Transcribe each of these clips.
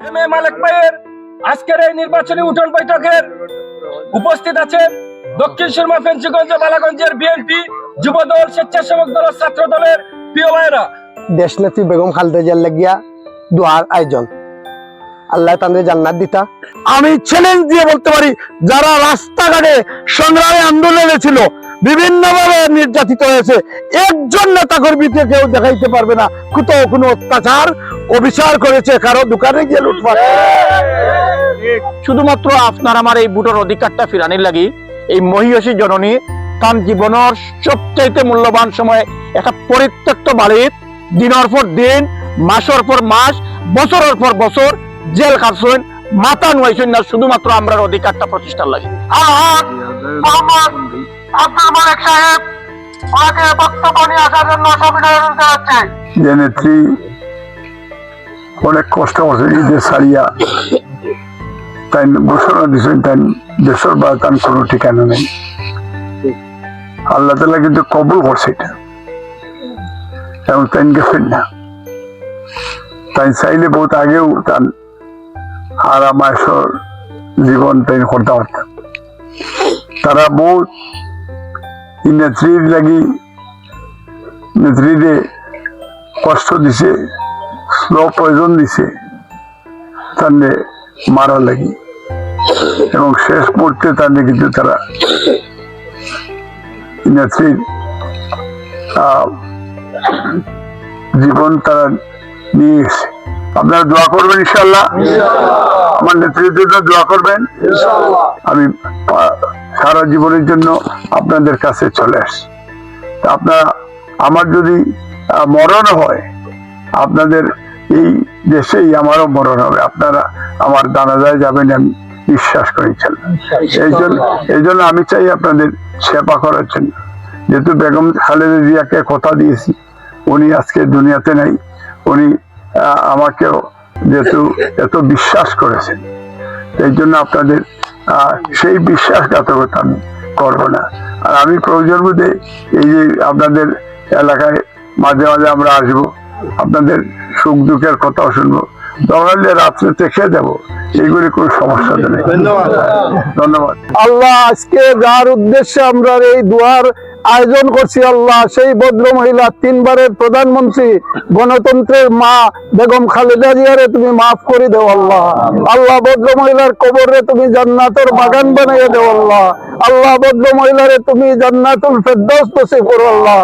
M A মালেক ভাইয়ের আজকের এই নির্বাচনী উঠোন বৈঠকের উপস্থিত আছেন দক্ষিণ সুরমা ফেঞ্চিগঞ্জ বালাগঞ্জের বিএনপি যুবদল, স্বেচ্ছাসেবক দল, ছাত্র দলের প্রিয় ভাইয়েরা। দেশনেত্রী বেগম খালেদা জিয়ার লাগিয়া দোয়ার আয়োজন, আল্লাহ তাদের জান্নাত দিতা। আমি চ্যালেঞ্জ দিয়ে বলতে পারি, যারা রাস্তাঘাটে সংগ্রামী আন্দোলনে ছিল, বিভিন্নভাবে নির্যাতিত হয়েছে, একজন নেতা কর্মীকে কেউ দেখাইতে পারবে না কোথাও কোনো অত্যাচার অবিচার করেছে, কারো দোকানে গিয়ে লুটপাট। শুধুমাত্র আপনার আমার এই ভোটের অধিকারটা ফিরানির লাগি এই মহিষী জননী তার জীবনের সবচাইতে মূল্যবান সময় একটা পরিত্যক্ত বাড়ির দিনের পর দিন, মাসের পর মাস, বছরের পর বছর জেল খাটছেন, মাথা নুয়াইছেন না শুধুমাত্র আমরা অধিকারটা প্রতিষ্ঠার লাগে। আব্দুল মালিক সাহেব ওনাকে বক্তব্য নিয়ে আসার জন্য সবিনয় অনুরোধ জানাচ্ছি। যে নেত্রী অনেক কষ্ট করছে ঈদের সারিয়া, তাই ঘোষণা দিচ্ছেন, তাই দেশের বা তার কোনো ঠিকানা নেই। আল্লাহ তাআলা কিন্তু কবুল করছে এটা, এবং তাই গেছেন না। তাই চাইলে বহুত আগেও তার আরাম আয়েশর জীবন তাই করতে পারতাম। তারা বহুত নেত্রীর লাগি, নেত্রীরে কষ্ট দিছে, স্লো পয়জন দিছে তাহলে মারা লাগি, এবং শেষ মুহূর্তে তাহলে কিন্তু তারা নেত্রীর জীবন তারা নিয়ে গেছে। আপনারা দোয়া করবেন ইনশাআল্লাহ, আমার নেত্রীর জন্য দোয়া করবেন। আমি সারা জীবনের জন্য আপনাদের কাছে চলে আসি। আপনারা, আমার যদি মরণ হয়, আপনাদের এই দেশেই আমারও মরণ হবে, আপনারা আমার জানাজায় যাবেন আমি বিশ্বাস করি। এই জন্য আমি চাই আপনাদের সেবা করার জন্য। যেহেতু বেগম খালেদা জিয়াকে কথা দিয়েছি, উনি আজকে দুনিয়াতে নাই, উনি আমাকেও যেহেতু এত বিশ্বাস করেছেন, এই জন্য আপনাদের সেই বিশ্বাসঘাতকতা আমি করবো না। আর আমি প্রয়োজন বোধে এই যে আপনাদের এলাকায় মাঝে মাঝে আমরা আসবো, আপনাদের সুখ দুঃখের কথাও শুনবো, দরকার রাত্রে দেখে যাবো, এইগুলি কোনো সমস্যা নেই। ধন্যবাদ। আল্লাহ, আজকে যার উদ্দেশ্যে আমরা এই দোয়ার আয়োজন করছি, আল্লাহ সেই ভদ্র মহিলা, তিনবারের প্রধানমন্ত্রী, গণতন্ত্রের মা বেগম খালেদা জিয়ারে তুমি মাফ করে দেও আল্লাহ। আল্লাহ, ভদ্র মহিলার কবরে তুমি জান্নাতের বাগান বানিয়ে দেও আল্লাহ। আল্লাহ, ভদ্র মহিলারে তুমি জান্নাতুল ফেরদৌস নসিব করো আল্লাহ।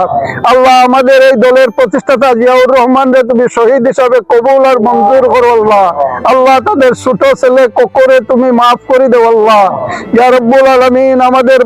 আল্লাহ, আমাদের এই দলের প্রতিষ্ঠাতা জিয়াউর রহমানরে তুমি শহীদ হিসাবে কবুল আর মঞ্জুর করো আল্লাহ। আল্লাহ, তাদের ছোট ছেলে কোকরে তুমি মাফ করে দেও আল্লাহ। ইয়া রব্বুল আলামিন, আমাদের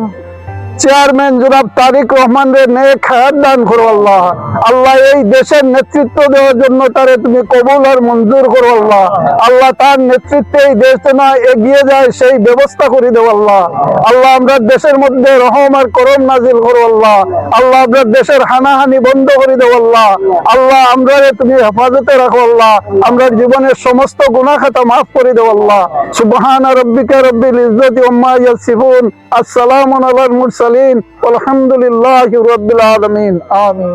চেয়ারম্যান জনাব তারেক রহমান রে নেক হায়াত দান করো আল্লাহ। আল্লাহ, এই দেশের নেতৃত্ব দেওয়ার জন্য তারে তুমি কবুল আর মঞ্জুর করো আল্লাহ। আল্লাহ, তার নেতৃত্বে এই দেশ যেন এগিয়ে যায় সেই ব্যবস্থা করে দেও আল্লাহ। আল্লাহ, আমরা দেশের মধ্যে রহম আর করম নাজিল করো আল্লাহ। আল্লাহ, আমরা দেশের হানাহানি বন্ধ করে দেও আল্লাহ। আল্লাহ, আমরা তুমি হেফাজতে রাখো আল্লাহ। আমরা জীবনের সমস্ত গুনাহ খাতা মাফ করে দেও আল্লাহ। সুবহানা রাব্বিকা রাব্বিল ইজ্জাতি আম্মা ইয়াসিফুন, আসসালামু আলাল মুরসালিন, আলহামদুলিল্লাহি রাব্বিল আলামিন। আমিন।